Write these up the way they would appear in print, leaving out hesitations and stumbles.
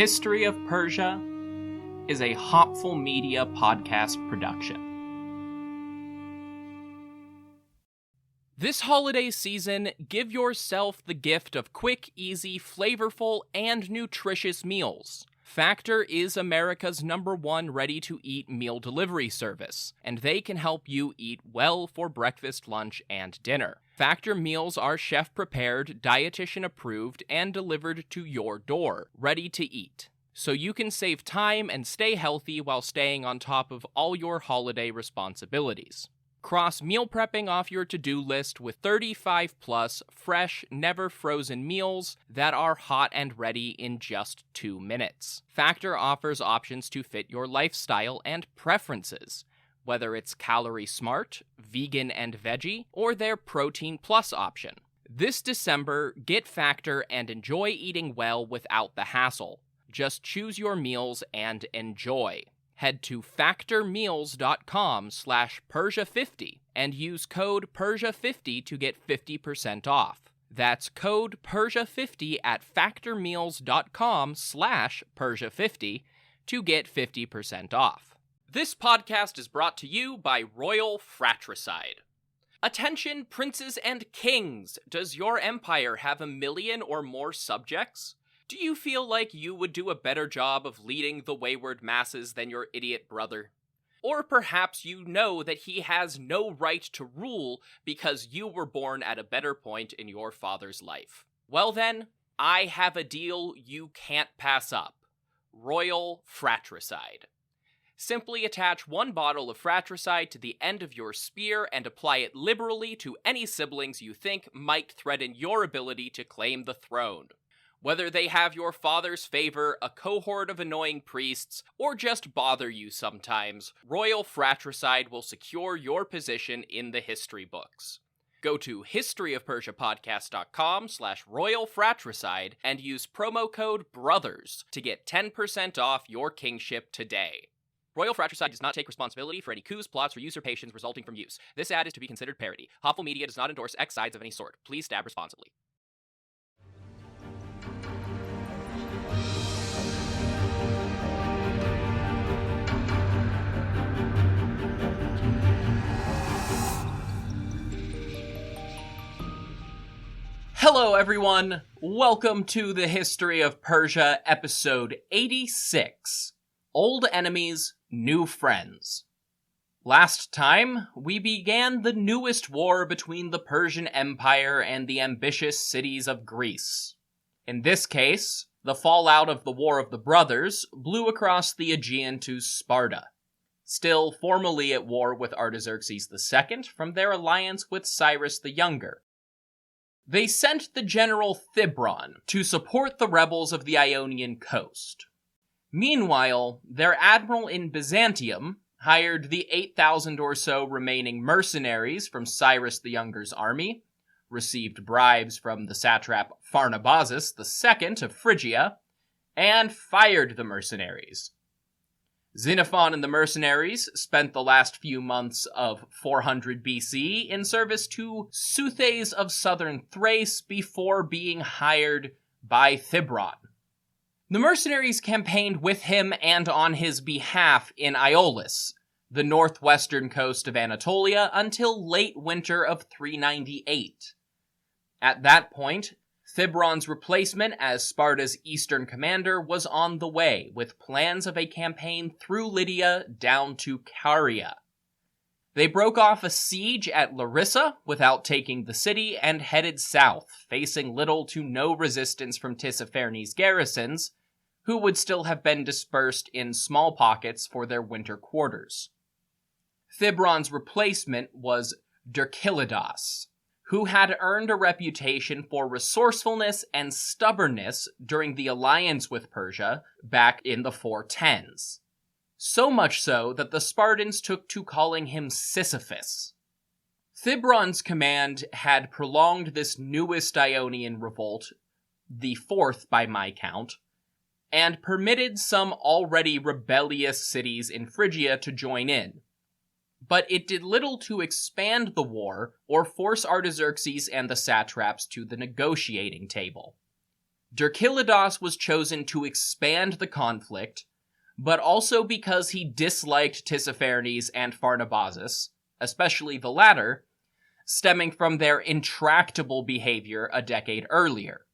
History of Persia is a Hopful Media podcast production. This holiday season, give yourself the gift of quick, easy, flavorful, and nutritious meals. Factor is America's #1 ready-to-eat meal delivery service, and they can help you eat well for breakfast, lunch, and dinner. Factor meals are chef-prepared, dietitian-approved, and delivered to your door, ready to eat. So you can save time and stay healthy while staying on top of all your holiday responsibilities. Cross meal prepping off your to-do list with 35-plus fresh, never-frozen meals that are hot and ready in just 2 minutes. Factor offers options to fit your lifestyle and preferences, whether it's calorie smart, vegan and veggie, or their protein plus option. This December, get Factor and enjoy eating well without the hassle. Just choose your meals and enjoy. Head to factormeals.com/Persia50 and use code Persia50 to get 50% off. That's code Persia50 at factormeals.com/Persia50 to get 50% off. This podcast is brought to you by Royal Fratricide. Attention, princes and kings! Does your empire have 1 million or more subjects? Do you feel like you would do a better job of leading the wayward masses than your idiot brother? Or perhaps you know that he has no right to rule because you were born at a better point in your father's life. Well then, I have a deal you can't pass up. Royal Fratricide. Simply attach 1 bottle of fratricide to the end of your spear and apply it liberally to any siblings you think might threaten your ability to claim the throne. Whether they have your father's favor, a cohort of annoying priests, or just bother you sometimes, Royal Fratricide will secure your position in the history books. Go to historyofpersiapodcast.com/Royal Fratricide and use promo code BROTHERS to get 10% off your kingship today. Royal Fratricide does not take responsibility for any coups, plots, or usurpations resulting from use. This ad is to be considered parody. Hopful Media does not endorse X sides of any sort. Please stab responsibly. Hello everyone, welcome to the History of Persia, episode 86, Old Enemies, New Friends. Last time, we began the newest war between the Persian Empire and the ambitious cities of Greece. In this case, the fallout of the War of the Brothers blew across the Aegean to Sparta, still formally at war with Artaxerxes II from their alliance with Cyrus the Younger. They sent the general Thibron to support the rebels of the Ionian coast. Meanwhile, their admiral in Byzantium hired the 8,000 or so remaining mercenaries from Cyrus the Younger's army, received bribes from the satrap Pharnabazus II of Phrygia, and fired the mercenaries. Xenophon and the mercenaries spent the last few months of 400 BC in service to Seuthes of southern Thrace before being hired by Thibron. The mercenaries campaigned with him and on his behalf in Aeolus, the northwestern coast of Anatolia, until late winter of 398. At that point, Thibron's replacement as Sparta's eastern commander was on the way, with plans of a campaign through Lydia down to Caria. They broke off a siege at Larissa without taking the city and headed south, facing little to no resistance from Tissaphernes' garrisons, who would still have been dispersed in small pockets for their winter quarters. Thibron's replacement was Derkylidas, who had earned a reputation for resourcefulness and stubbornness during the alliance with Persia back in the 410s. So much so that the Spartans took to calling him Sisyphus. Thibron's command had prolonged this newest Ionian revolt, the 4th by my count, and permitted some already rebellious cities in Phrygia to join in. But it did little to expand the war or force Artaxerxes and the satraps to the negotiating table. Derkylidas was chosen to expand the conflict, but also because he disliked Tissaphernes and Pharnabazus, especially the latter, stemming from their intractable behavior a decade earlier.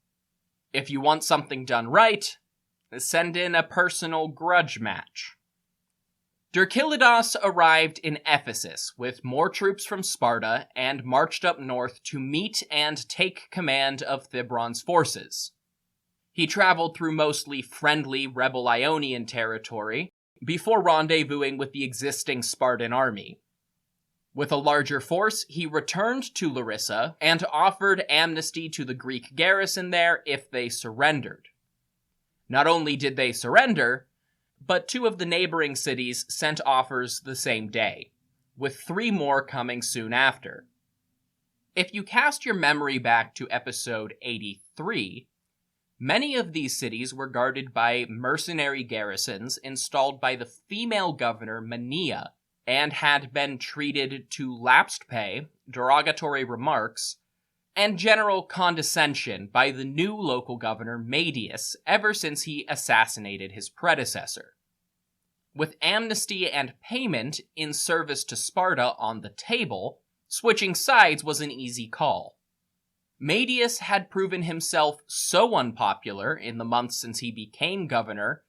If you want something done right, send in a personal grudge match. Derkylidas arrived in Ephesus with more troops from Sparta and marched up north to meet and take command of Thibron's forces. He traveled through mostly friendly rebel Ionian territory before rendezvousing with the existing Spartan army. With a larger force, he returned to Larissa and offered amnesty to the Greek garrison there if they surrendered. Not only did they surrender, but 2 of the neighboring cities sent offers the same day, with 3 more coming soon after. If you cast your memory back to episode 83, many of these cities were guarded by mercenary garrisons installed by the female governor Mania, and had been treated to lapsed pay, derogatory remarks, and general condescension by the new local governor Madius ever since he assassinated his predecessor. With amnesty and payment in service to Sparta on the table, switching sides was an easy call. Madius had proven himself so unpopular in the months since he became governor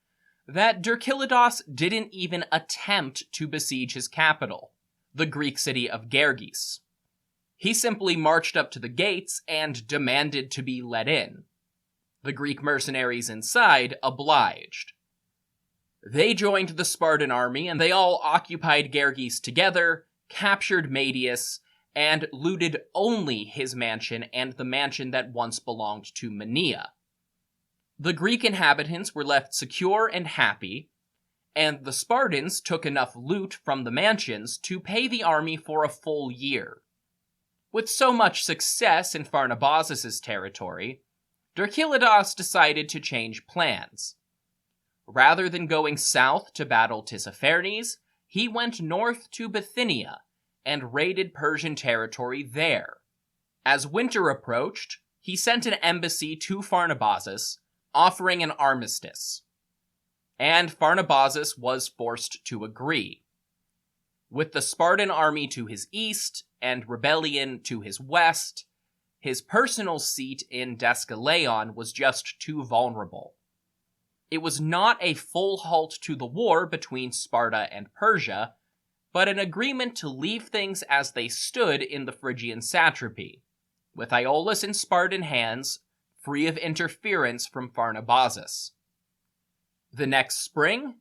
that Derkylidas didn't even attempt to besiege his capital, the Greek city of Gergis. He simply marched up to the gates and demanded to be let in. The Greek mercenaries inside obliged. They joined the Spartan army and they all occupied Gergis together, captured Madius, and looted only his mansion and the mansion that once belonged to Mania. The Greek inhabitants were left secure and happy, and the Spartans took enough loot from the mansions to pay the army for a full year. With so much success in Pharnabazus' territory, Derkylidas decided to change plans. Rather than going south to battle Tissaphernes, he went north to Bithynia and raided Persian territory there. As winter approached, he sent an embassy to Pharnabazus, offering an armistice. And Pharnabazus was forced to agree. With the Spartan army to his east and rebellion to his west, his personal seat in Derkylidas was just too vulnerable. It was not a full halt to the war between Sparta and Persia, but an agreement to leave things as they stood in the Phrygian satrapy, with Iolus in Spartan hands, free of interference from Pharnabazus. The next spring,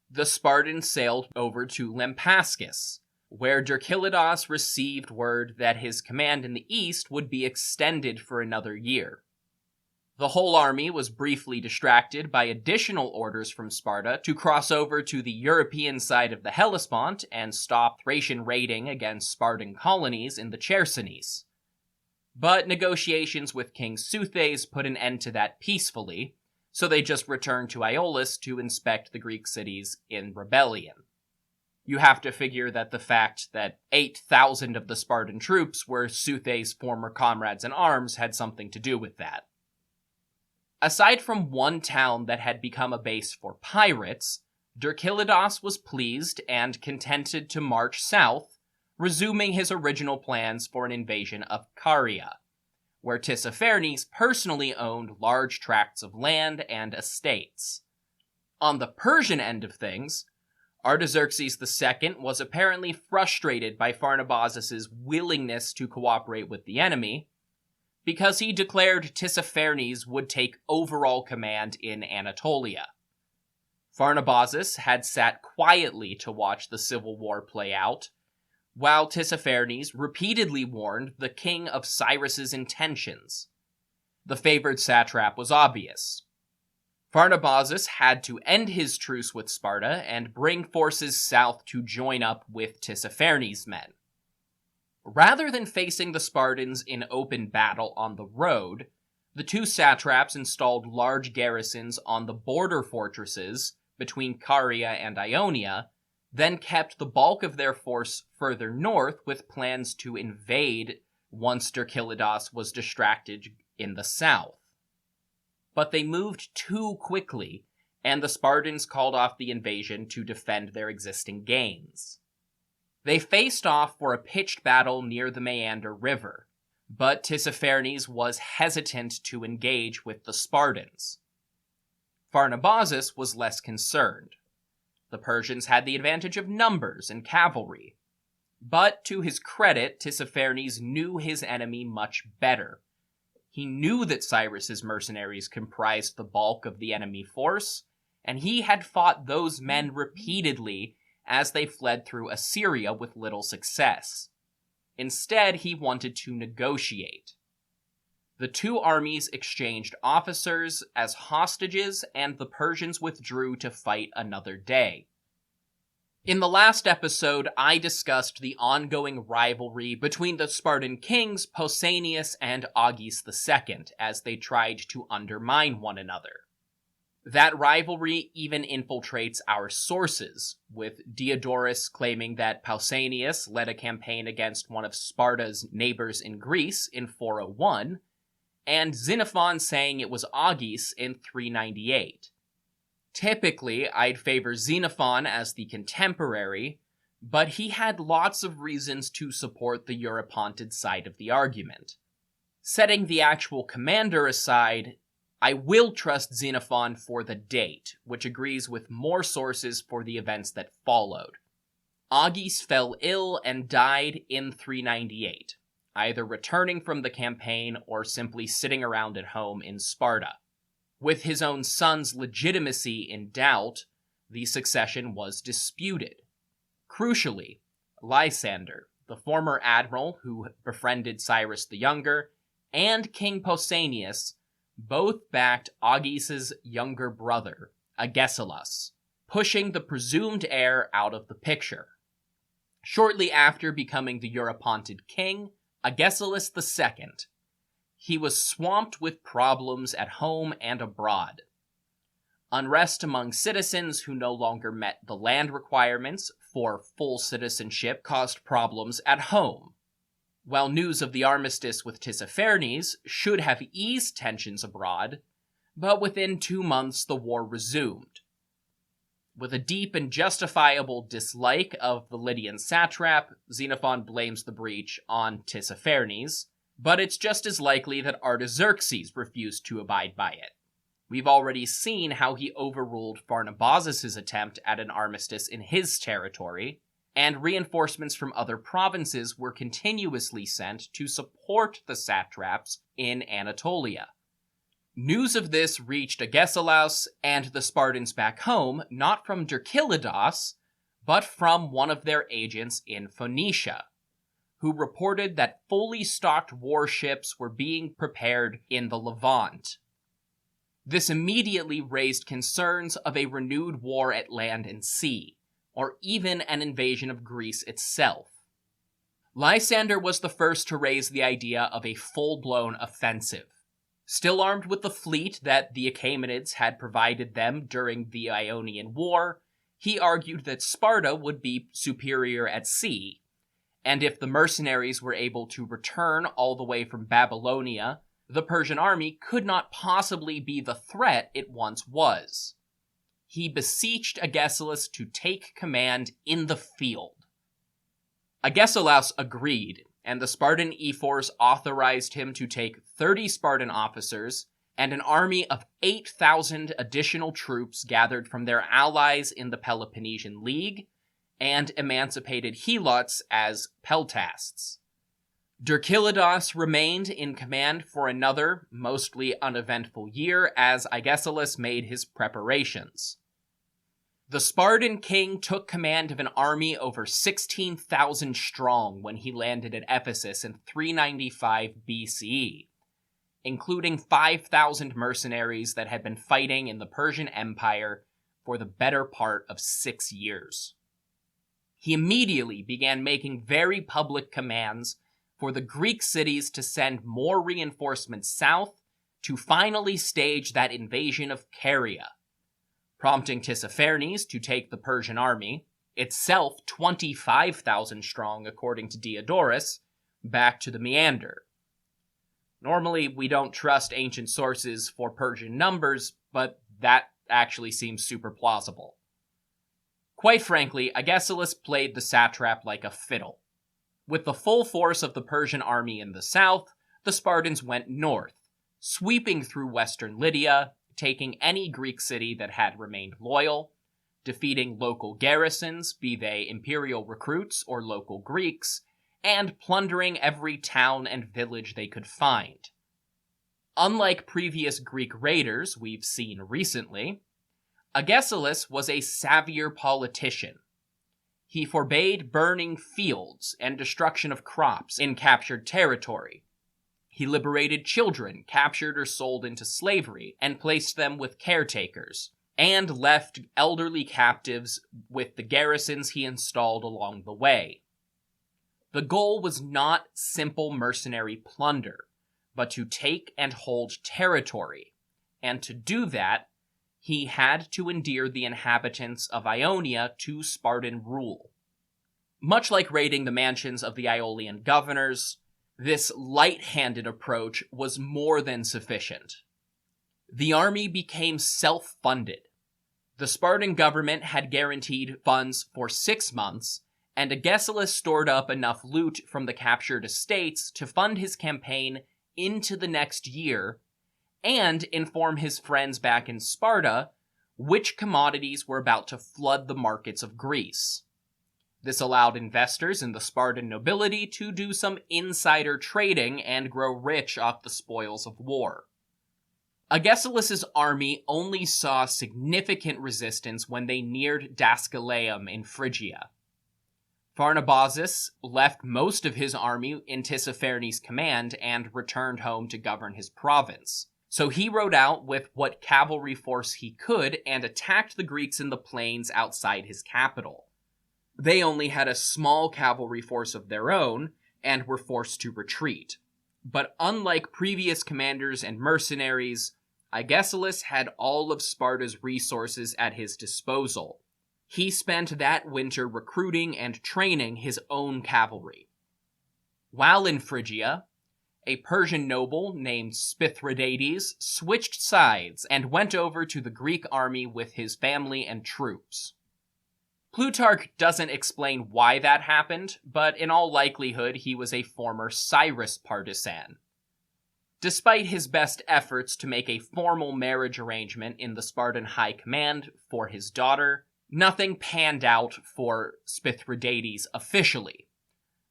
the Spartans sailed over to Lampascus, where Derkylidas received word that his command in the east would be extended for another year. The whole army was briefly distracted by additional orders from Sparta to cross over to the European side of the Hellespont and stop Thracian raiding against Spartan colonies in the Chersonese. But negotiations with King Seuthes put an end to that peacefully, so they just returned to Iolus to inspect the Greek cities in rebellion. You have to figure that the fact that 8,000 of the Spartan troops were Seuthes' former comrades in arms had something to do with that. Aside from one town that had become a base for pirates, Derkylidas was pleased and contented to march south, resuming his original plans for an invasion of Caria, where Tissaphernes personally owned large tracts of land and estates. On the Persian end of things, Artaxerxes II was apparently frustrated by Pharnabazus' willingness to cooperate with the enemy, because he declared Tissaphernes would take overall command in Anatolia. Pharnabazus had sat quietly to watch the civil war play out, while Tissaphernes repeatedly warned the king of Cyrus's intentions. The favored satrap was obvious. Pharnabazus had to end his truce with Sparta and bring forces south to join up with Tissaphernes' men. Rather than facing the Spartans in open battle on the road, the two satraps installed large garrisons on the border fortresses between Caria and Ionia, then kept the bulk of their force further north with plans to invade once Derkylidas was distracted in the south. but they moved too quickly, and the Spartans called off the invasion to defend their existing gains. They faced off for a pitched battle near the Meander River, but Tissaphernes was hesitant to engage with the Spartans. Pharnabazus was less concerned. The Persians had the advantage of numbers and cavalry, but to his credit, Tissaphernes knew his enemy much better. He knew that Cyrus's mercenaries comprised the bulk of the enemy force, and he had fought those men repeatedly as they fled through Assyria with little success. Instead, he wanted to negotiate. The two armies exchanged officers as hostages, and the Persians withdrew to fight another day. In the last episode, I discussed the ongoing rivalry between the Spartan kings Pausanias and Agis II as they tried to undermine one another. That rivalry even infiltrates our sources, with Diodorus claiming that Pausanias led a campaign against one of Sparta's neighbors in Greece in 401, and Xenophon saying it was Agis in 398. Typically, I'd favor Xenophon as the contemporary, but he had lots of reasons to support the Eurypontid side of the argument. Setting the actual commander aside, I will trust Xenophon for the date, which agrees with more sources for the events that followed. Agis fell ill and died in 398, either returning from the campaign or simply sitting around at home in Sparta. With his own son's legitimacy in doubt, the succession was disputed. Crucially, Lysander, the former admiral who befriended Cyrus the Younger, and King Pausanias both backed Agis's younger brother, Agesilaus, pushing the presumed heir out of the picture. Shortly after becoming the Eurypontid king, Agesilaus II, he was swamped with problems at home and abroad. Unrest among citizens who no longer met the land requirements for full citizenship caused problems at home, while news of the armistice with Tissaphernes should have eased tensions abroad, but within 2 months the war resumed. With a deep and justifiable dislike of the Lydian satrap, Xenophon blames the breach on Tissaphernes, but it's just as likely that Artaxerxes refused to abide by it. We've already seen how he overruled Pharnabazus' attempt at an armistice in his territory, and reinforcements from other provinces were continuously sent to support the satraps in Anatolia. News of this reached Agesilaus and the Spartans back home, not from Derkylidas, but from one of their agents in Phoenicia, who reported that fully stocked warships were being prepared in the Levant. This immediately raised concerns of a renewed war at land and sea, or even an invasion of Greece itself. Lysander was the first to raise the idea of a full-blown offensive. Still armed with the fleet that the Achaemenids had provided them during the Ionian War, he argued that Sparta would be superior at sea, and if the mercenaries were able to return all the way from Babylonia, the Persian army could not possibly be the threat it once was. He beseeched Agesilaus to take command in the field. Agesilaus agreed, and the Spartan ephors authorized him to take 30 Spartan officers and an army of 8,000 additional troops gathered from their allies in the Peloponnesian League and emancipated helots as peltasts. Derkylidas remained in command for another, mostly uneventful year as Agesilaus made his preparations. The Spartan king took command of an army over 16,000 strong when he landed at Ephesus in 395 BCE, including 5,000 mercenaries that had been fighting in the Persian Empire for the better part of 6 years. He immediately began making very public commands for the Greek cities to send more reinforcements south to finally stage that invasion of Caria, prompting Tissaphernes to take the Persian army, itself 25,000 strong according to Diodorus, back to the Meander. Normally, we don't trust ancient sources for Persian numbers, but that actually seems super plausible. Quite frankly, Agesilaus played the satrap like a fiddle. With the full force of the Persian army in the south, the Spartans went north, sweeping through western Lydia, taking any Greek city that had remained loyal, defeating local garrisons, be they imperial recruits or local Greeks, and plundering every town and village they could find. Unlike previous Greek raiders we've seen recently, Agesilaus was a savvier politician. He forbade burning fields and destruction of crops in captured territory. He liberated children captured or sold into slavery and placed them with caretakers, and left elderly captives with the garrisons he installed along the way. The goal was not simple mercenary plunder, but to take and hold territory, and to do that, he had to endear the inhabitants of Ionia to Spartan rule. Much like raiding the mansions of the Aeolian governors, this light-handed approach was more than sufficient. The army became self-funded. The Spartan government had guaranteed funds for 6 months, and Agesilaus stored up enough loot from the captured estates to fund his campaign into the next year, and inform his friends back in Sparta which commodities were about to flood the markets of Greece. This allowed investors in the Spartan nobility to do some insider trading and grow rich off the spoils of war. Agesilaus' army only saw significant resistance when they neared Daskylaeum in Phrygia. Pharnabazus left most of his army in Tissaphernes' command and returned home to govern his province. So he rode out with what cavalry force he could and attacked the Greeks in the plains outside his capital. They only had a small cavalry force of their own and were forced to retreat. But unlike previous commanders and mercenaries, Agesilaus had all of Sparta's resources at his disposal. He spent that winter recruiting and training his own cavalry. While in Phrygia, a Persian noble named Spithridates switched sides and went over to the Greek army with his family and troops. Plutarch doesn't explain why that happened, but in all likelihood he was a former Cyrus partisan. Despite his best efforts to make a formal marriage arrangement in the Spartan high command for his daughter, nothing panned out for Spithridates officially.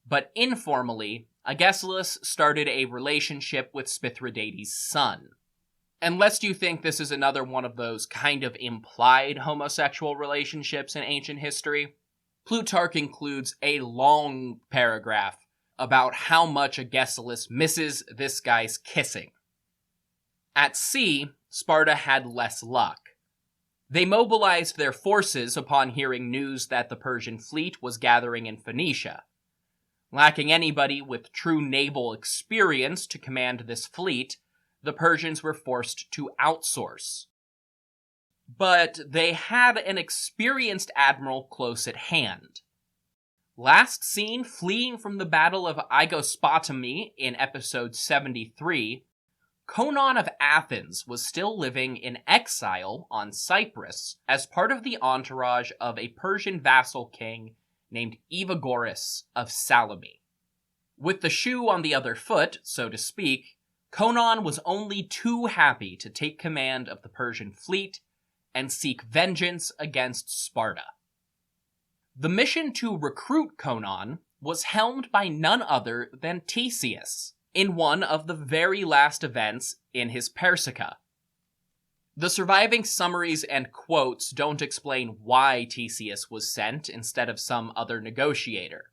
But informally, Agesilaus started a relationship with Spithridates' son. Unless you think this is another one of those kind of implied homosexual relationships in ancient history, Plutarch includes a long paragraph about how much Agesilaus misses this guy's kissing. At sea, Sparta had less luck. They mobilized their forces upon hearing news that the Persian fleet was gathering in Phoenicia. Lacking anybody with true naval experience to command this fleet, the Persians were forced to outsource. But they had an experienced admiral close at hand. Last seen fleeing from the Battle of Aegospotami in episode 73, Conon of Athens was still living in exile on Cyprus as part of the entourage of a Persian vassal king named Evagoras of Salome. With the shoe on the other foot, so to speak, Conon was only too happy to take command of the Persian fleet and seek vengeance against Sparta. The mission to recruit Conon was helmed by none other than Theseus in one of the very last events in his Persica. The surviving summaries and quotes don't explain why Theseus was sent instead of some other negotiator.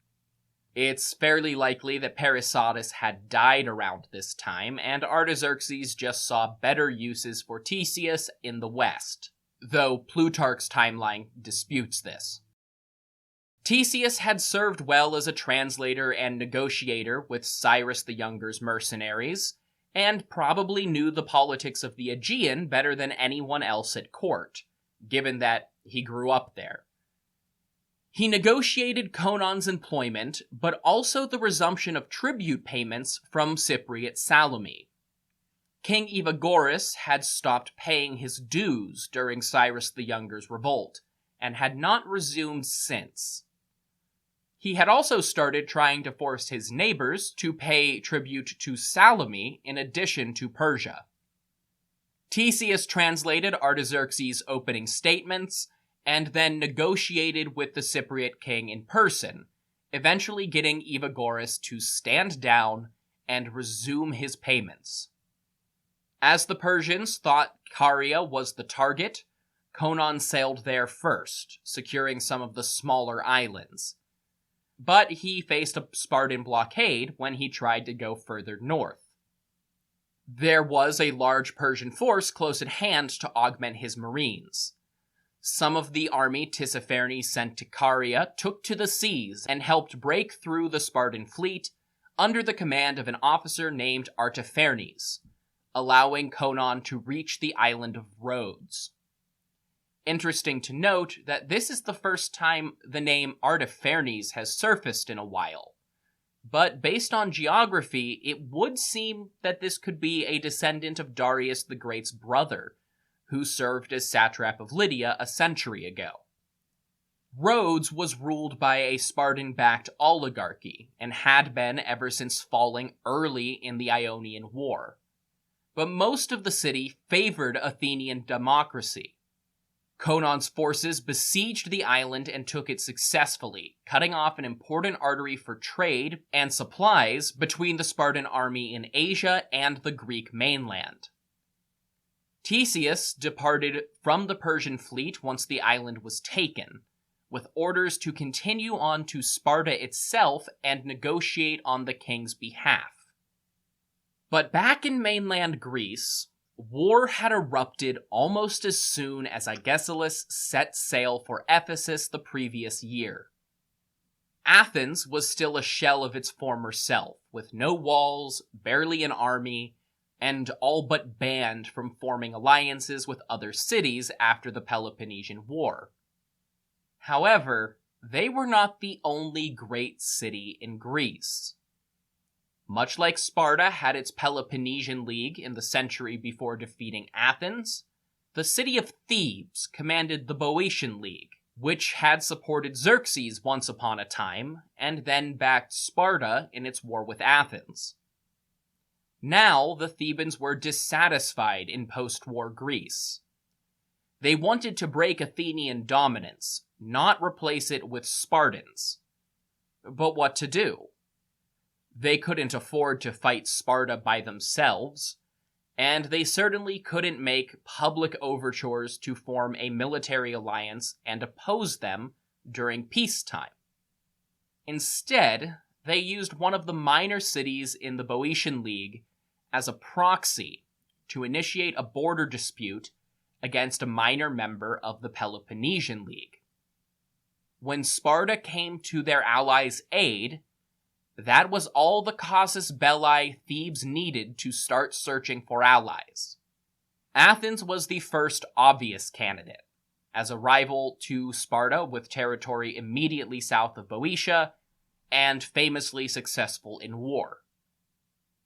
It's fairly likely that Parysatis had died around this time, and Artaxerxes just saw better uses for Theseus in the West, though Plutarch's timeline disputes this. Theseus had served well as a translator and negotiator with Cyrus the Younger's mercenaries, and probably knew the politics of the Aegean better than anyone else at court, given that he grew up there. He negotiated Conon's employment, but also the resumption of tribute payments from Cypriot Salome. King Evagoras had stopped paying his dues during Cyrus the Younger's revolt, and had not resumed since. He had also started trying to force his neighbors to pay tribute to Salome in addition to Persia. Theseus translated Artaxerxes' opening statements, and then negotiated with the Cypriot king in person, eventually getting Evagoras to stand down and resume his payments. As the Persians thought Caria was the target, Conon sailed there first, securing some of the smaller islands. But he faced a Spartan blockade when he tried to go further north. There was a large Persian force close at hand to augment his marines. Some of the army Tissaphernes sent to Caria took to the seas and helped break through the Spartan fleet under the command of an officer named Artaphernes, allowing Conon to reach the island of Rhodes. Interesting to note that this is the first time the name Artaphernes has surfaced in a while, but based on geography, it would seem that this could be a descendant of Darius the Great's brother, who served as satrap of Lydia a century ago. Rhodes was ruled by a Spartan-backed oligarchy, and had been ever since falling early in the Ionian War. But most of the city favored Athenian democracy. Conon's forces besieged the island and took it successfully, cutting off an important artery for trade and supplies between the Spartan army in Asia and the Greek mainland. Theseus departed from the Persian fleet once the island was taken, with orders to continue on to Sparta itself and negotiate on the king's behalf. But back in mainland Greece, war had erupted almost as soon as Agesilaus set sail for Ephesus the previous year. Athens was still a shell of its former self, with no walls, barely an army, and all but banned from forming alliances with other cities after the Peloponnesian War. However, they were not the only great city in Greece. Much like Sparta had its Peloponnesian League in the century before defeating Athens, the city of Thebes commanded the Boeotian League, which had supported Xerxes once upon a time, and then backed Sparta in its war with Athens. Now, the Thebans were dissatisfied in post-war Greece. They wanted to break Athenian dominance, not replace it with Spartans. But what to do? They couldn't afford to fight Sparta by themselves, and they certainly couldn't make public overtures to form a military alliance and oppose them during peacetime. Instead, they used one of the minor cities in the Boeotian League as a proxy to initiate a border dispute against a minor member of the Peloponnesian League. When Sparta came to their allies' aid, that was all the casus belli Thebes needed to start searching for allies. Athens was the first obvious candidate, as a rival to Sparta with territory immediately south of Boeotia, and famously successful in war.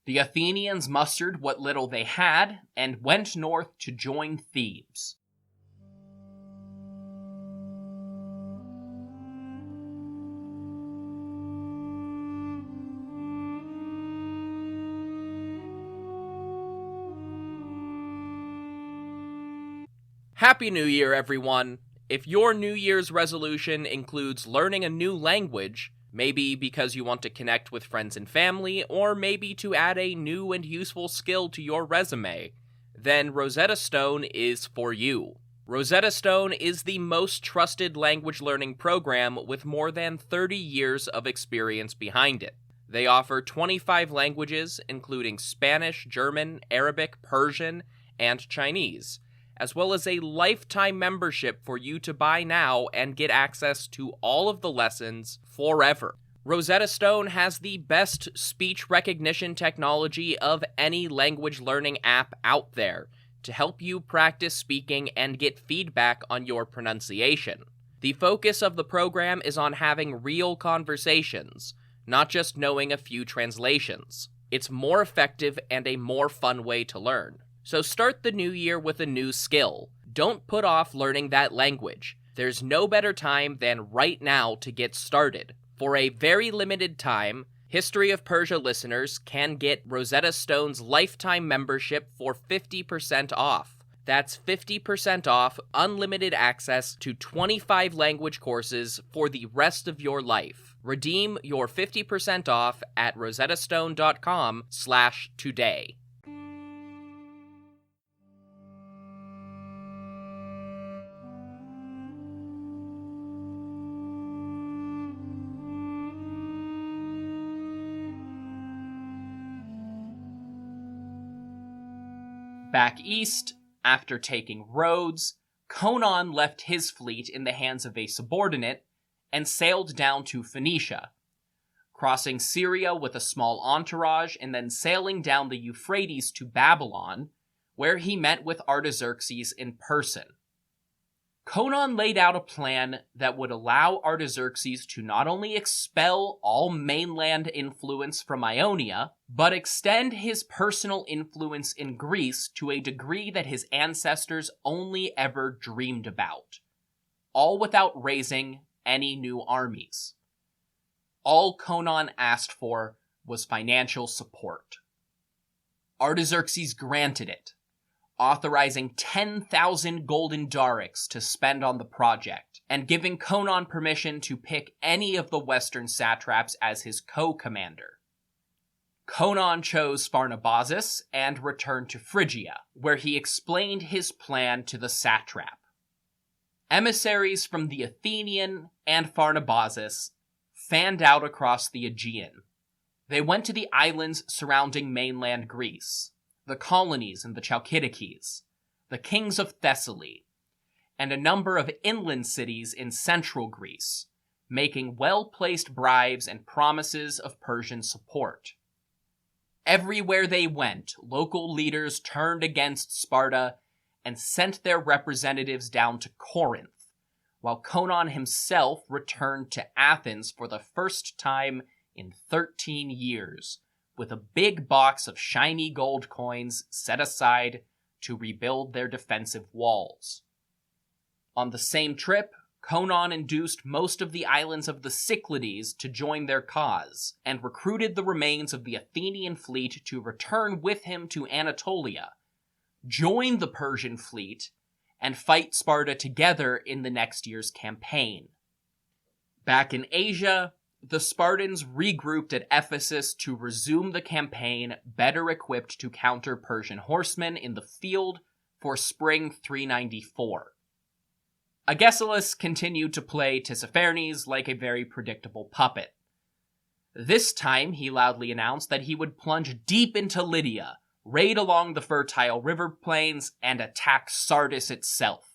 The Athenians mustered what little they had, and went north to join Thebes. Happy New Year, everyone! If your New Year's resolution includes learning a new language, maybe because you want to connect with friends and family, or maybe to add a new and useful skill to your resume, then Rosetta Stone is for you. Rosetta Stone is the most trusted language learning program with more than 30 years of experience behind it. They offer 25 languages, including Spanish, German, Arabic, Persian, and Chinese, as well as a lifetime membership for you to buy now and get access to all of the lessons forever. Rosetta Stone has the best speech recognition technology of any language learning app out there to help you practice speaking and get feedback on your pronunciation. The focus of the program is on having real conversations, not just knowing a few translations. It's more effective and a more fun way to learn. So start the new year with a new skill. Don't put off learning that language. There's no better time than right now to get started. For a very limited time, History of Persia listeners can get Rosetta Stone's lifetime membership for 50% off. That's 50% off unlimited access to 25 language courses for the rest of your life. Redeem your 50% off at rosettastone.com/today. Back east, after taking Rhodes, Conon left his fleet in the hands of a subordinate and sailed down to Phoenicia, crossing Syria with a small entourage and then sailing down the Euphrates to Babylon, where he met with Artaxerxes in person. Conon laid out a plan that would allow Artaxerxes to not only expel all mainland influence from Ionia, but extend his personal influence in Greece to a degree that his ancestors only ever dreamed about, all without raising any new armies. All Conon asked for was financial support. Artaxerxes granted it, authorizing 10,000 golden darics to spend on the project, and giving Conon permission to pick any of the western satraps as his co-commander. Conon chose Pharnabazus and returned to Phrygia, where he explained his plan to the satrap. Emissaries from the Athenian and Pharnabazus fanned out across the Aegean. They went to the islands surrounding mainland Greece, the colonies in the Chalcidices, the kings of Thessaly, and a number of inland cities in central Greece, making well-placed bribes and promises of Persian support. Everywhere they went, local leaders turned against Sparta and sent their representatives down to Corinth, while Conon himself returned to Athens for the first time in 13 years, with a big box of shiny gold coins set aside to rebuild their defensive walls. On the same trip, Conon induced most of the islands of the Cyclades to join their cause, and recruited the remains of the Athenian fleet to return with him to Anatolia, join the Persian fleet, and fight Sparta together in the next year's campaign. Back in Asia, the Spartans regrouped at Ephesus to resume the campaign better equipped to counter Persian horsemen in the field for spring 394. Agesilaus continued to play Tissaphernes like a very predictable puppet. This time, he loudly announced that he would plunge deep into Lydia, raid along the fertile river plains, and attack Sardis itself.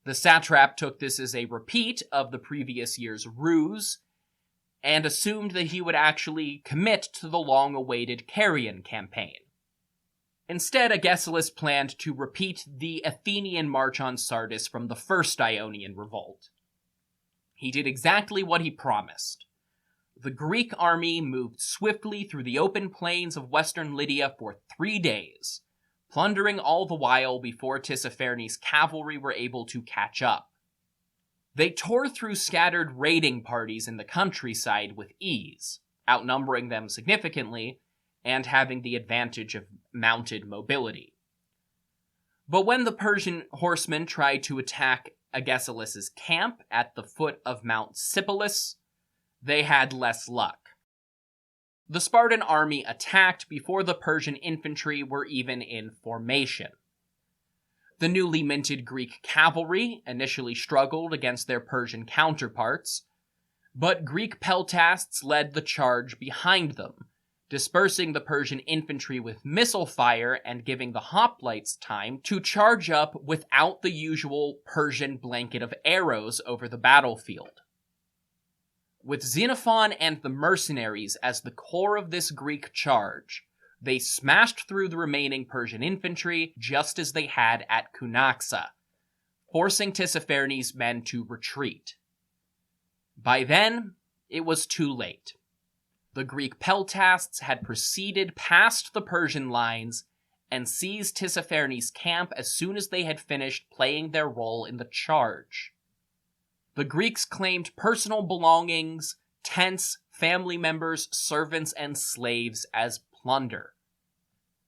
The satrap took this as a repeat of the previous year's ruse, and assumed that he would actually commit to the long-awaited Carian campaign. Instead, Agesilaus planned to repeat the Athenian march on Sardis from the first Ionian revolt. He did exactly what he promised. The Greek army moved swiftly through the open plains of western Lydia for 3 days, plundering all the while before Tissaphernes' cavalry were able to catch up. They tore through scattered raiding parties in the countryside with ease, outnumbering them significantly, and having the advantage of mounted mobility. But when the Persian horsemen tried to attack Agesilaus' camp at the foot of Mount Sipylus, they had less luck. The Spartan army attacked before the Persian infantry were even in formation. The newly minted Greek cavalry initially struggled against their Persian counterparts, but Greek peltasts led the charge behind them, dispersing the Persian infantry with missile fire and giving the hoplites time to charge up without the usual Persian blanket of arrows over the battlefield. With Xenophon and the mercenaries as the core of this Greek charge, they smashed through the remaining Persian infantry just as they had at Cunaxa, forcing Tissaphernes' men to retreat. By then, it was too late. The Greek peltasts had proceeded past the Persian lines and seized Tissaphernes' camp as soon as they had finished playing their role in the charge. The Greeks claimed personal belongings, tents, family members, servants, and slaves as plunder.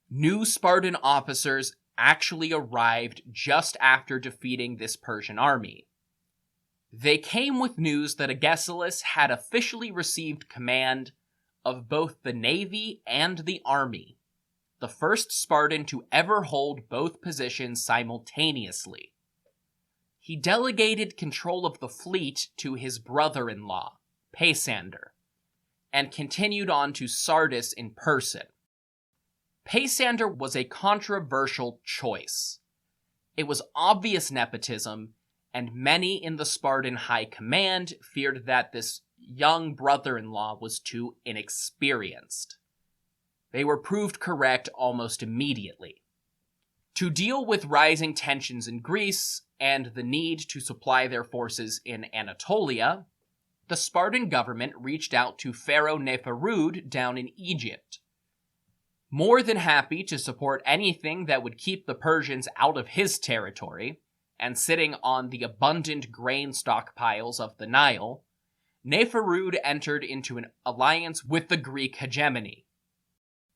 New Spartan officers actually arrived just after defeating this Persian army. They came with news that Agesilaus had officially received command of both the navy and the army, the first Spartan to ever hold both positions simultaneously. He delegated control of the fleet to his brother-in-law, Peisander, and continued on to Sardis in person. Peisander was a controversial choice. It was obvious nepotism, and many in the Spartan high command feared that this young brother-in-law was too inexperienced. They were proved correct almost immediately. To deal with rising tensions in Greece and the need to supply their forces in Anatolia, the Spartan government reached out to Pharaoh Neferud down in Egypt. More than happy to support anything that would keep the Persians out of his territory, and sitting on the abundant grain stockpiles of the Nile, Neferud entered into an alliance with the Greek hegemony.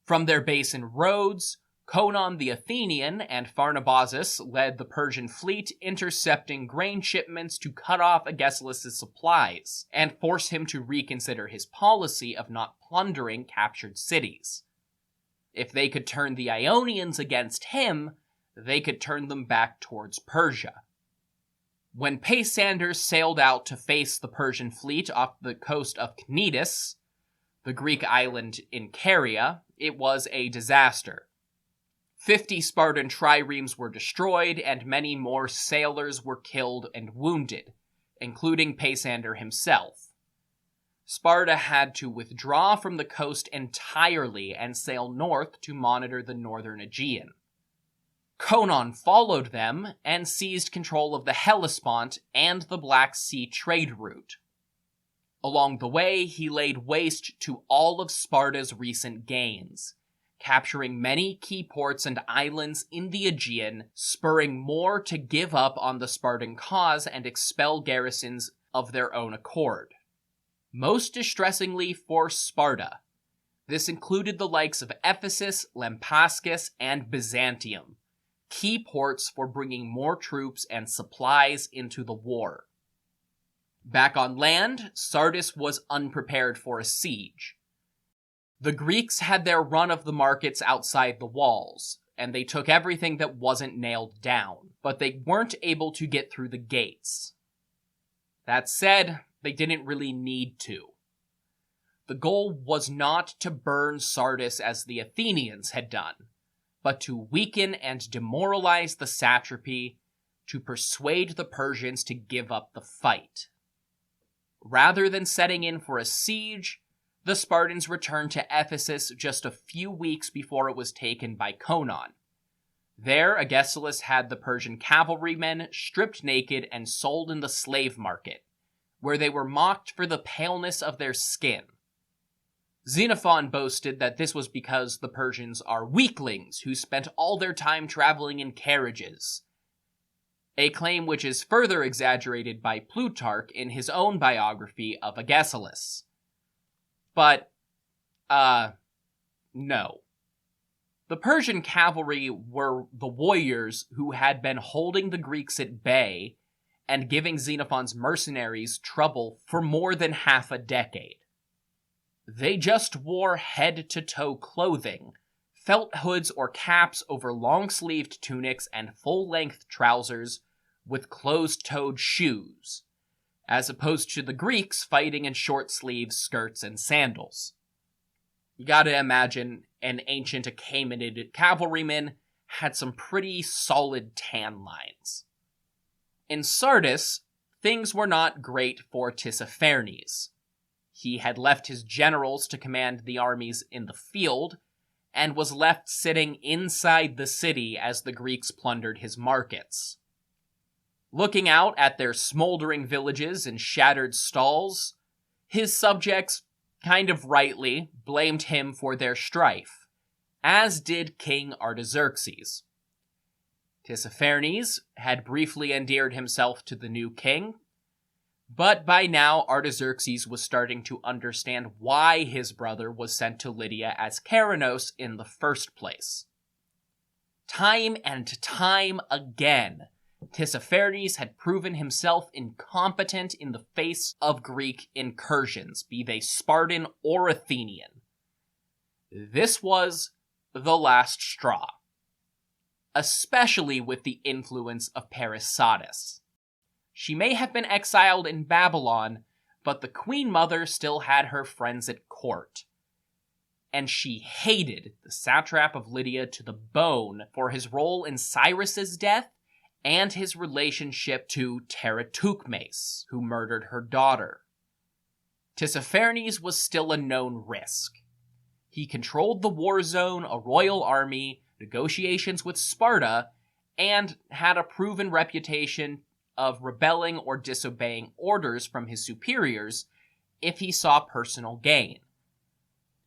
From their base in Rhodes, Conon the Athenian and Pharnabazus led the Persian fleet, intercepting grain shipments to cut off Agesilaus' supplies and force him to reconsider his policy of not plundering captured cities. If they could turn the Ionians against him, they could turn them back towards Persia. When Peisander sailed out to face the Persian fleet off the coast of Cnidus, the Greek island in Caria, it was a disaster. 50 Spartan triremes were destroyed, and many more sailors were killed and wounded, including Peisander himself. Sparta had to withdraw from the coast entirely and sail north to monitor the northern Aegean. Conon followed them and seized control of the Hellespont and the Black Sea trade route. Along the way, he laid waste to all of Sparta's recent gains, capturing many key ports and islands in the Aegean, spurring more to give up on the Spartan cause and expel garrisons of their own accord. Most distressingly for Sparta, this included the likes of Ephesus, Lampascus, and Byzantium, key ports for bringing more troops and supplies into the war. Back on land, Sardis was unprepared for a siege. The Greeks had their run of the markets outside the walls, and they took everything that wasn't nailed down, but they weren't able to get through the gates. That said, they didn't really need to. The goal was not to burn Sardis as the Athenians had done, but to weaken and demoralize the satrapy, to persuade the Persians to give up the fight. Rather than setting in for a siege, the Spartans returned to Ephesus just a few weeks before it was taken by Conon. There, Agesilaus had the Persian cavalrymen stripped naked and sold in the slave market, where they were mocked for the paleness of their skin. Xenophon boasted that this was because the Persians are weaklings who spent all their time traveling in carriages, a claim which is further exaggerated by Plutarch in his own biography of Agesilaus. But, no. The Persian cavalry were the warriors who had been holding the Greeks at bay and giving Xenophon's mercenaries trouble for more than half a decade. They just wore head-to-toe clothing, felt hoods or caps over long-sleeved tunics and full-length trousers with closed-toed shoes, as opposed to the Greeks fighting in short-sleeved skirts and sandals. You gotta imagine an ancient Achaemenid cavalryman had some pretty solid tan lines. In Sardis, things were not great for Tissaphernes. He had left his generals to command the armies in the field, and was left sitting inside the city as the Greeks plundered his markets. Looking out at their smoldering villages and shattered stalls, his subjects, kind of rightly, blamed him for their strife, as did King Artaxerxes. Tissaphernes had briefly endeared himself to the new king, but by now Artaxerxes was starting to understand why his brother was sent to Lydia as Keranos in the first place. Time and time again, Tissaphernes had proven himself incompetent in the face of Greek incursions, be they Spartan or Athenian. This was the last straw, especially with the influence of Persisatis. She may have been exiled in Babylon, but the Queen Mother still had her friends at court, and she hated the satrap of Lydia to the bone for his role in Cyrus's death and his relationship to Teratukmes, who murdered her daughter. Tissaphernes was still a known risk. He controlled the war zone, a royal army, negotiations with Sparta, and had a proven reputation of rebelling or disobeying orders from his superiors if he saw personal gain.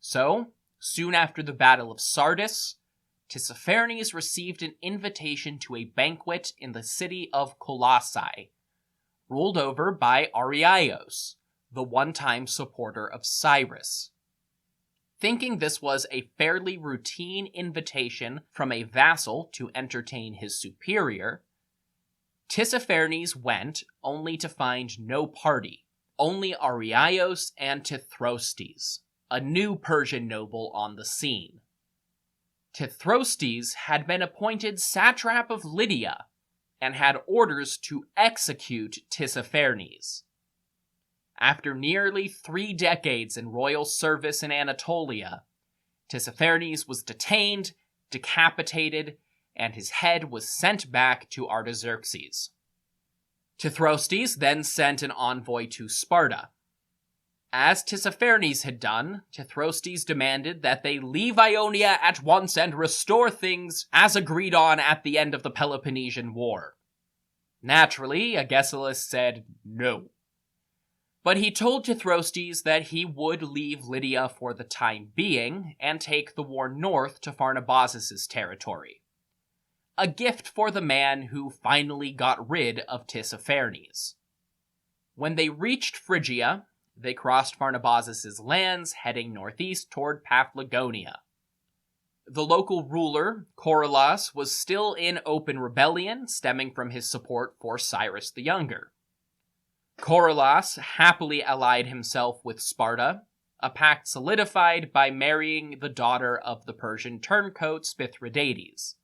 So, soon after the Battle of Sardis, Tissaphernes received an invitation to a banquet in the city of Colossae, ruled over by Arrhiaeus, the one-time supporter of Cyrus. Thinking this was a fairly routine invitation from a vassal to entertain his superior, Tissaphernes went only to find no party, only Arrhiaeus and Tithrostes, a new Persian noble on the scene. Tithrostes had been appointed satrap of Lydia and had orders to execute Tissaphernes. After nearly 3 decades in royal service in Anatolia, Tissaphernes was detained, decapitated, and his head was sent back to Artaxerxes. Tithrostes then sent an envoy to Sparta. As Tissaphernes had done, Tithrostes demanded that they leave Ionia at once and restore things as agreed on at the end of the Peloponnesian War. Naturally, Agesilaus said no. But he told Tithrostes that he would leave Lydia for the time being and take the war north to Pharnabazus' territory. A gift for the man who finally got rid of Tissaphernes. When they reached Phrygia, they crossed Pharnabazus' lands, heading northeast toward Paphlagonia. The local ruler, Coryllas, was still in open rebellion, stemming from his support for Cyrus the Younger. Coryllas happily allied himself with Sparta, a pact solidified by marrying the daughter of the Persian turncoat Spithridates.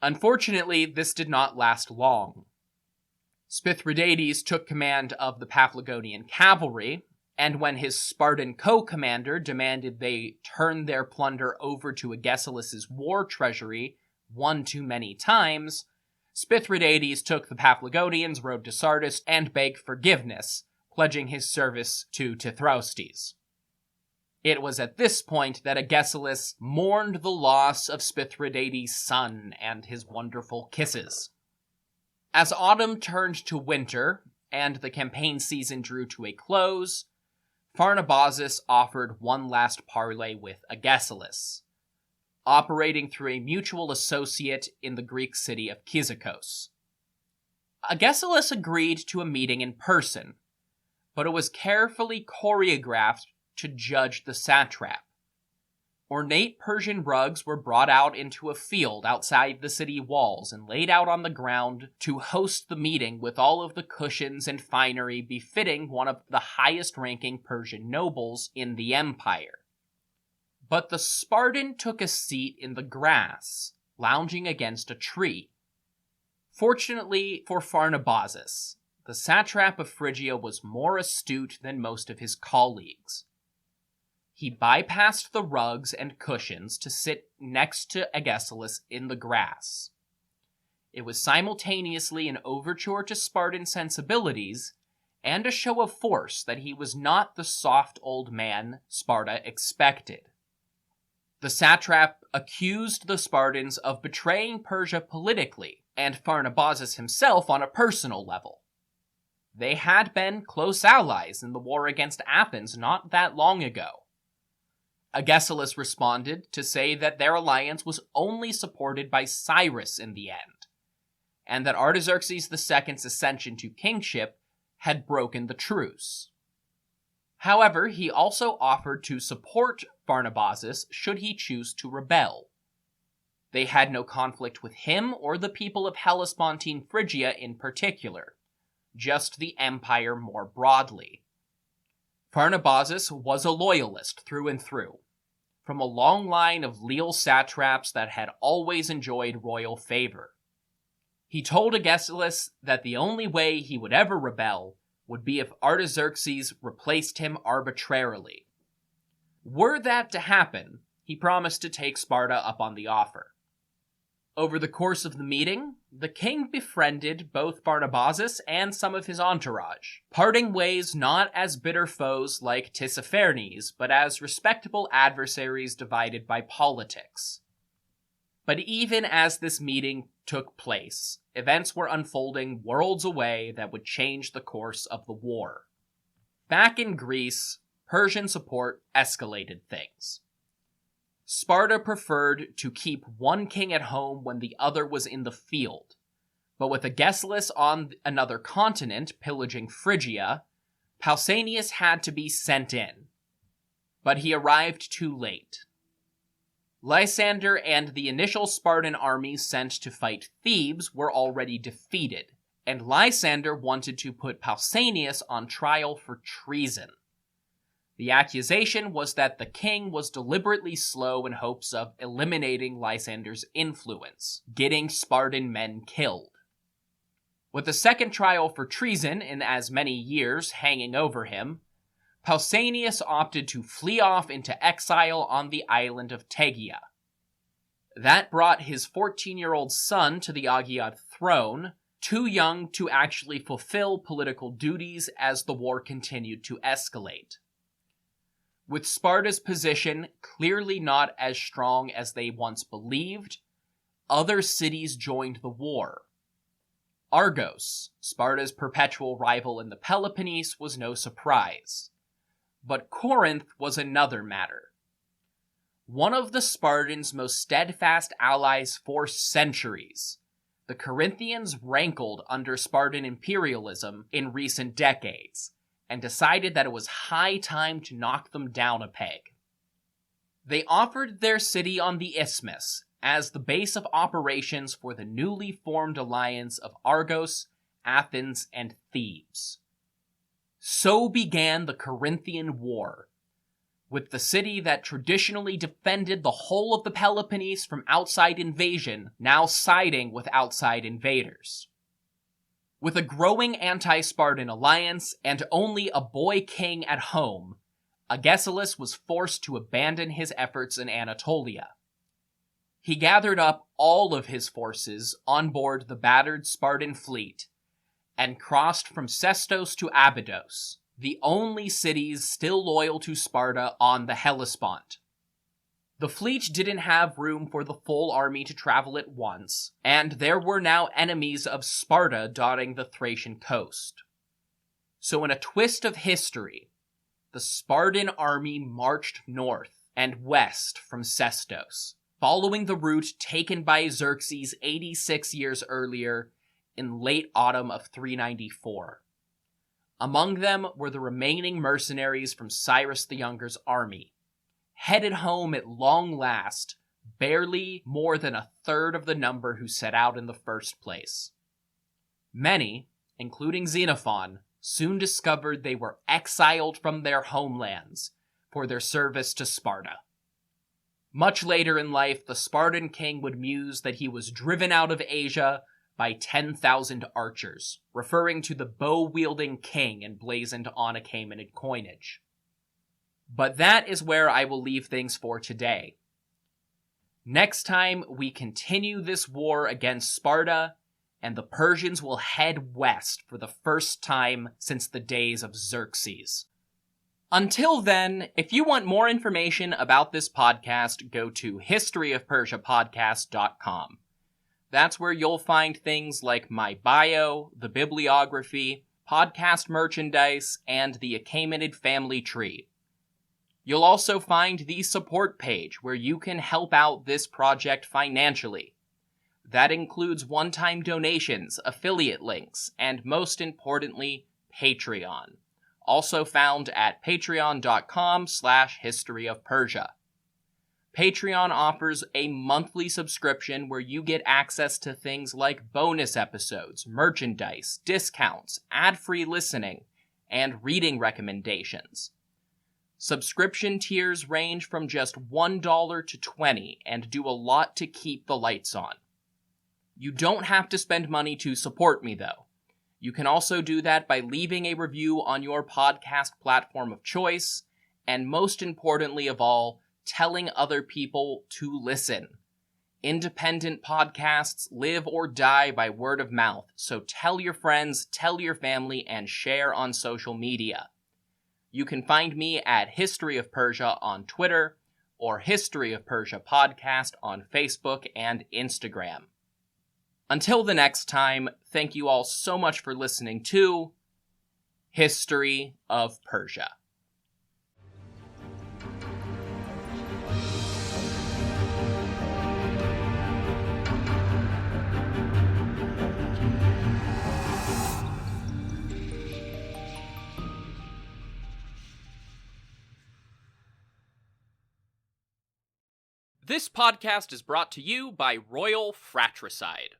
Unfortunately, this did not last long. Spithridates took command of the Paphlagonian cavalry, and when his Spartan co-commander demanded they turn their plunder over to Agesilaus' war treasury one too many times, Spithridates took the Paphlagonians' road to Sardis and begged forgiveness, pledging his service to Tithrostes. It was at this point that Agesilaus mourned the loss of Spithridates' son and his wonderful kisses. As autumn turned to winter, and the campaign season drew to a close, Pharnabazus offered one last parley with Agesilaus, operating through a mutual associate in the Greek city of Kyzikos. Agesilaus agreed to a meeting in person, but it was carefully choreographed to judge the satrap. Ornate Persian rugs were brought out into a field outside the city walls and laid out on the ground to host the meeting with all of the cushions and finery befitting one of the highest-ranking Persian nobles in the empire. But the Spartan took a seat in the grass, lounging against a tree. Fortunately for Pharnabazus, the satrap of Phrygia was more astute than most of his colleagues. He bypassed the rugs and cushions to sit next to Agesilaus in the grass. It was simultaneously an overture to Spartan sensibilities and a show of force that he was not the soft old man Sparta expected. The satrap accused the Spartans of betraying Persia politically and Pharnabazus himself on a personal level. They had been close allies in the war against Athens not that long ago. Agesilaus responded to say that their alliance was only supported by Cyrus in the end, and that Artaxerxes II's ascension to kingship had broken the truce. However, he also offered to support Pharnabazus should he choose to rebel. They had no conflict with him or the people of Hellespontine Phrygia in particular, just the empire more broadly. Pharnabazus was a loyalist through and through, from a long line of leal satraps that had always enjoyed royal favor. He told Agesilaus that the only way he would ever rebel would be if Artaxerxes replaced him arbitrarily. Were that to happen, he promised to take Sparta up on the offer. Over the course of the meeting, the king befriended both Pharnabazus and some of his entourage, parting ways not as bitter foes like Tissaphernes, but as respectable adversaries divided by politics. But even as this meeting took place, events were unfolding worlds away that would change the course of the war. Back in Greece, Persian support escalated things. Sparta preferred to keep one king at home when the other was in the field, but with Agesilaus on another continent pillaging Phrygia, Pausanias had to be sent in. But he arrived too late. Lysander and the initial Spartan armies sent to fight Thebes were already defeated, and Lysander wanted to put Pausanias on trial for treason. The accusation was that the king was deliberately slow in hopes of eliminating Lysander's influence, getting Spartan men killed. With the second trial for treason in as many years hanging over him, Pausanias opted to flee off into exile on the island of Tegea. That brought his 14-year-old son to the Agiad throne, too young to actually fulfill political duties as the war continued to escalate. With Sparta's position clearly not as strong as they once believed, other cities joined the war. Argos, Sparta's perpetual rival in the Peloponnese, was no surprise. But Corinth was another matter. One of the Spartans' most steadfast allies for centuries, the Corinthians rankled under Spartan imperialism in recent decades, and decided that it was high time to knock them down a peg. They offered their city on the Isthmus as the base of operations for the newly formed alliance of Argos, Athens, and Thebes. So began the Corinthian War, with the city that traditionally defended the whole of the Peloponnese from outside invasion now siding with outside invaders. With a growing anti-Spartan alliance and only a boy king at home, Agesilaus was forced to abandon his efforts in Anatolia. He gathered up all of his forces on board the battered Spartan fleet and crossed from Sestos to Abydos, the only cities still loyal to Sparta on the Hellespont. The fleet didn't have room for the full army to travel at once, and there were now enemies of Sparta dotting the Thracian coast. So in a twist of history, the Spartan army marched north and west from Sestos, following the route taken by Xerxes 86 years earlier in late autumn of 394. Among them were the remaining mercenaries from Cyrus the Younger's army, headed home at long last, barely more than a third of the number who set out in the first place. Many, including Xenophon, soon discovered they were exiled from their homelands for their service to Sparta. Much later in life, the Spartan king would muse that he was driven out of Asia by 10,000 archers, referring to the bow-wielding king emblazoned on Achaemenid coinage. But that is where I will leave things for today. Next time, we continue this war against Sparta, and the Persians will head west for the first time since the days of Xerxes. Until then, if you want more information about this podcast, go to historyofpersiapodcast.com. That's where you'll find things like my bio, the bibliography, podcast merchandise, and the Achaemenid family tree. You'll also find the support page where you can help out this project financially. That includes one-time donations, affiliate links, and most importantly, Patreon. Also found at patreon.com/historyofpersia. Patreon offers a monthly subscription where you get access to things like bonus episodes, merchandise, discounts, ad-free listening, and reading recommendations. Subscription tiers range from just $1 to $20 and do a lot to keep the lights on. You don't have to spend money to support me, though. You can also do that by leaving a review on your podcast platform of choice, and most importantly of all, telling other people to listen. Independent podcasts live or die by word of mouth, so tell your friends, tell your family, and share on social media. You can find me at History of Persia on Twitter, or History of Persia Podcast on Facebook and Instagram. Until the next time, thank you all so much for listening to History of Persia. This podcast is brought to you by Royal Fratricide.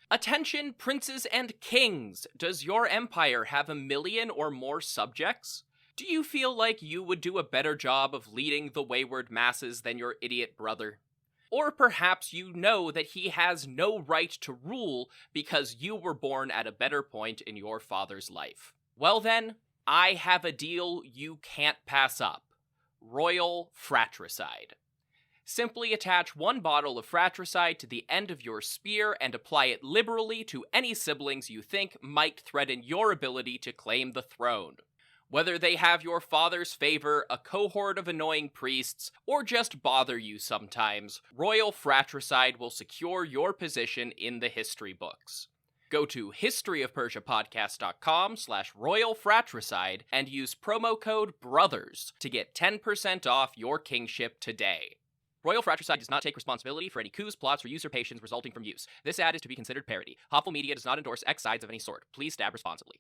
Attention, princes and kings! Does your empire have 1 million or more subjects? Do you feel like you would do a better job of leading the wayward masses than your idiot brother? Or perhaps you know that he has no right to rule because you were born at a better point in your father's life. Well then, I have a deal you can't pass up. Royal Fratricide. Simply attach 1 bottle of fratricide to the end of your spear and apply it liberally to any siblings you think might threaten your ability to claim the throne. Whether they have your father's favor, a cohort of annoying priests, or just bother you sometimes, Royal Fratricide will secure your position in the history books. Go to historyofpersiapodcast.com/Royal Fratricide and use promo code BROTHERS to get 10% off your kingship today. Royal Fratricide does not take responsibility for any coups, plots, or usurpations resulting from use. This ad is to be considered parody. Hopful Media does not endorse X sides of any sort. Please stab responsibly.